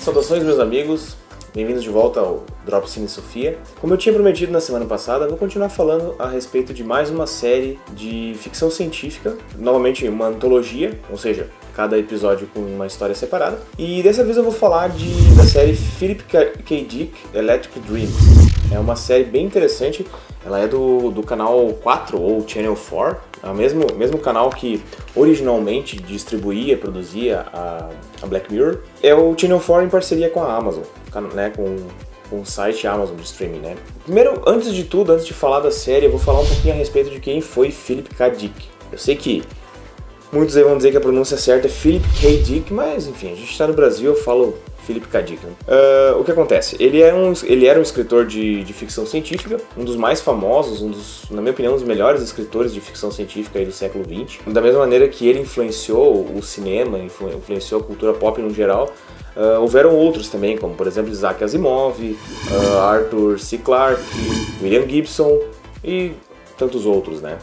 Saudações, meus amigos, bem-vindos de volta ao Drop Cine Sofia. Como eu tinha prometido na semana passada, vou continuar falando a respeito de mais uma série de ficção científica, novamente uma antologia, ou seja, cada episódio com uma história separada. E dessa vez eu vou falar da série Philip K. Dick Electric Dreams. É uma série bem interessante, ela é do canal 4 ou Channel 4, é o mesmo canal que originalmente distribuía, produzia a Black Mirror. É o Channel 4 em parceria com a Amazon, né, com o site Amazon de streaming, né. Primeiro, antes de falar da série, eu vou falar um pouquinho a respeito de quem foi Philip K. Dick. Eu sei que muitos aí vão dizer que a pronúncia certa é Philip K. Dick, mas enfim, a gente está no Brasil, eu falo Philip K. Dick. Né? O que acontece? Ele era um escritor de ficção científica, um dos mais famosos, na minha opinião, um dos melhores escritores de ficção científica aí do século XX. Da mesma maneira que ele influenciou o cinema, influenciou a cultura pop no geral, houveram outros também, como por exemplo Isaac Asimov, Arthur C. Clarke, William Gibson e tantos outros, né?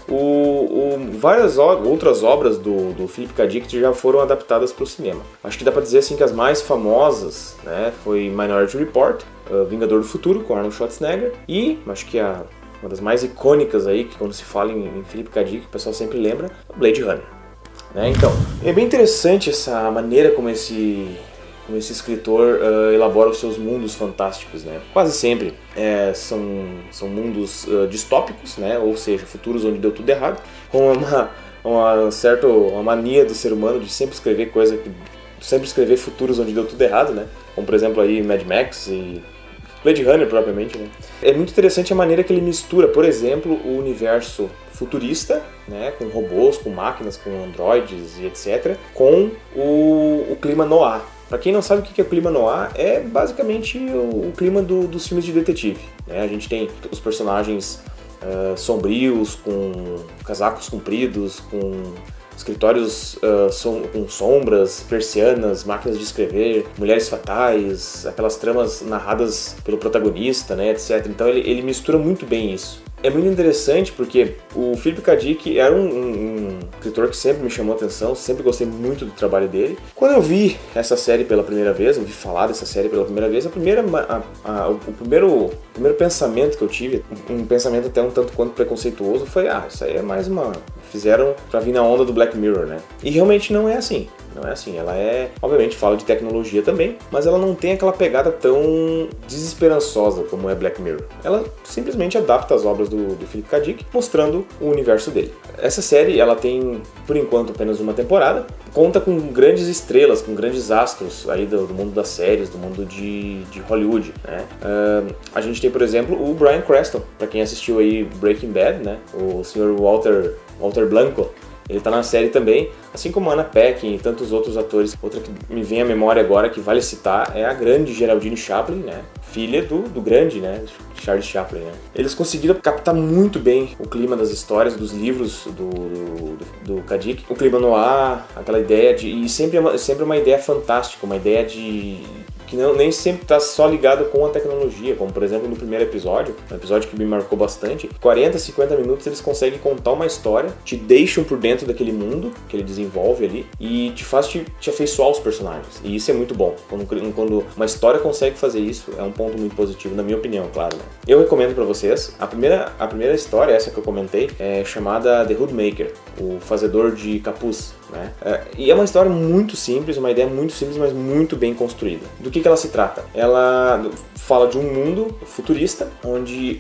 Várias outras obras do Philip K. Dick já foram adaptadas para o cinema. Acho que dá para dizer assim que as mais famosas, né, foi Minority Report, Vingador do Futuro, com Arnold Schwarzenegger, e acho que uma das mais icônicas aí, que quando se fala em Philip K. Dick, o pessoal sempre lembra, Blade Runner. Né? Então, é bem interessante essa maneira como esse escritor elabora os seus mundos fantásticos, né? Quase sempre são mundos distópicos, né? Ou seja, futuros onde deu tudo errado, com uma mania do ser humano de sempre escrever futuros onde deu tudo errado, né? Como por exemplo aí Mad Max e Blade Runner propriamente, né? É muito interessante a maneira que ele mistura, por exemplo, o universo futurista, né, com robôs, com máquinas, com androides e etc., com o clima noir. Para quem não sabe o que é o clima noir, é basicamente o clima dos filmes de detetive. Né? A gente tem os personagens sombrios, com casacos compridos, com escritórios com sombras, persianas, máquinas de escrever, mulheres fatais, aquelas tramas narradas pelo protagonista, né, etc. Então ele mistura muito bem isso. É muito interessante porque o Philip K. Dick era um escritor que sempre me chamou a atenção, sempre gostei muito do trabalho dele. Quando eu vi essa série pela primeira vez, ouvi falar dessa série pela primeira vez, o primeiro pensamento que eu tive, um pensamento até um tanto quanto preconceituoso, foi isso aí é mais fizeram pra vir na onda do Black Mirror, né? E realmente não é assim. Não é assim, ela obviamente fala de tecnologia também, mas ela não tem aquela pegada tão desesperançosa como é Black Mirror. Ela simplesmente adapta as obras do Philip K. Dick, mostrando o universo dele. Essa série, ela tem, por enquanto, apenas uma temporada, conta com grandes estrelas, com grandes astros aí do mundo das séries, do mundo de Hollywood, né? A gente tem, por exemplo, o Bryan Cranston, para quem assistiu aí Breaking Bad, né? O Sr. Walter Blanco. Ele tá na série também, assim como Anna Paquin e tantos outros atores. Outra que me vem à memória agora, que vale citar, é a grande Geraldine Chaplin, né? Filha do grande, né? Charles Chaplin, né? Eles conseguiram captar muito bem o clima das histórias, dos livros do K. Dick. O clima noir, aquela ideia e sempre uma ideia fantástica, uma ideia que nem sempre está só ligado com a tecnologia, como por exemplo no primeiro episódio, um episódio que me marcou bastante, 40, 50 minutos eles conseguem contar uma história, te deixam por dentro daquele mundo que ele desenvolve ali e te faz te afeiçoar aos personagens, e isso é muito bom, quando uma história consegue fazer isso, é um ponto muito positivo, na minha opinião, claro, né? Eu recomendo para vocês, a primeira história, essa que eu comentei, é chamada The Hoodmaker, o fazedor de capuz, né? E é uma história muito simples, uma ideia muito simples, mas muito bem construída. Do que ela se trata? Ela fala de um mundo futurista onde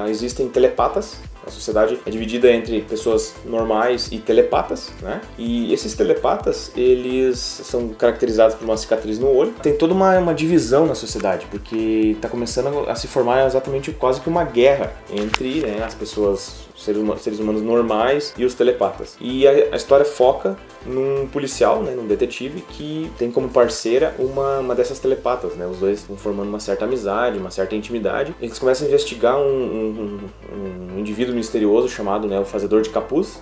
existem telepatas. A sociedade é dividida entre pessoas normais e telepatas, né? E esses telepatas, eles são caracterizados por uma cicatriz no olho. Tem toda uma divisão na sociedade, porque está começando a se formar exatamente quase que uma guerra entre, né, as pessoas, seres humanos normais e os telepatas. E a história foca num policial, né, num detetive, que tem como parceira uma dessas telepatas, né? Os dois vão formando uma certa amizade, uma certa intimidade. Eles começam a investigar um indivíduo misterioso chamado, né, o Fazedor de Capuz,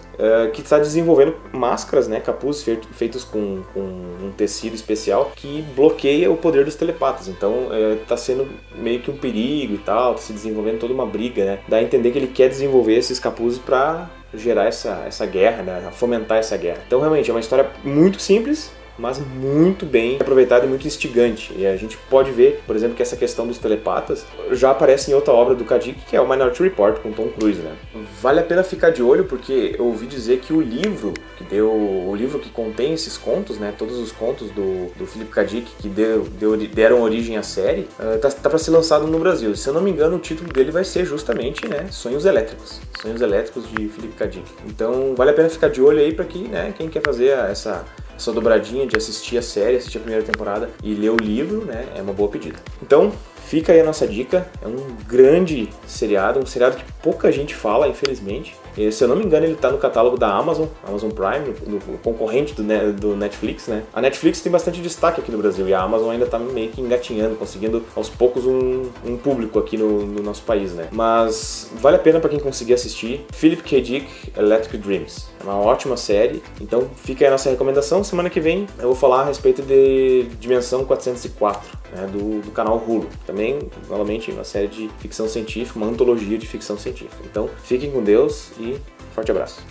que está desenvolvendo máscaras, né, capuzes feitos com um tecido especial que bloqueia o poder dos telepatas. Então está sendo meio que um perigo e tal, tá se desenvolvendo toda uma briga, né? Dá a entender que ele quer desenvolver esses capuzes para gerar essa guerra, né, fomentar essa guerra. Então realmente é uma história muito simples, mas muito bem aproveitado e muito instigante. E a gente pode ver, por exemplo, que essa questão dos telepatas já aparece em outra obra do K. Dick, que é o Minority Report, com Tom Cruise, né? Vale a pena ficar de olho, porque eu ouvi dizer que o livro que contém esses contos, né, todos os contos do Philip K. Dick que deram origem à série, tá para ser lançado no Brasil. Se eu não me engano, o título dele vai ser justamente, né, Sonhos Elétricos de Philip K. Dick. Então vale a pena ficar de olho aí para que, né, quem quer fazer essa dobradinha de assistir a série, assistir a primeira temporada e ler o livro, né, é uma boa pedida. Então, fica aí a nossa dica, é um grande seriado, um seriado que pouca gente fala, infelizmente. E, se eu não me engano, ele está no catálogo da Amazon Prime, no concorrente do Netflix, né? A Netflix tem bastante destaque aqui no Brasil e a Amazon ainda está meio que engatinhando, conseguindo aos poucos um público aqui no nosso país, né? Mas vale a pena para quem conseguir assistir. Philip K. Dick, Electric Dreams. É uma ótima série, então fica aí a nossa recomendação. Semana que vem eu vou falar a respeito de Dimensão 404, né, do canal Hulu. Também, novamente, uma série de ficção científica, uma antologia de ficção científica. Então, fiquem com Deus e forte abraço.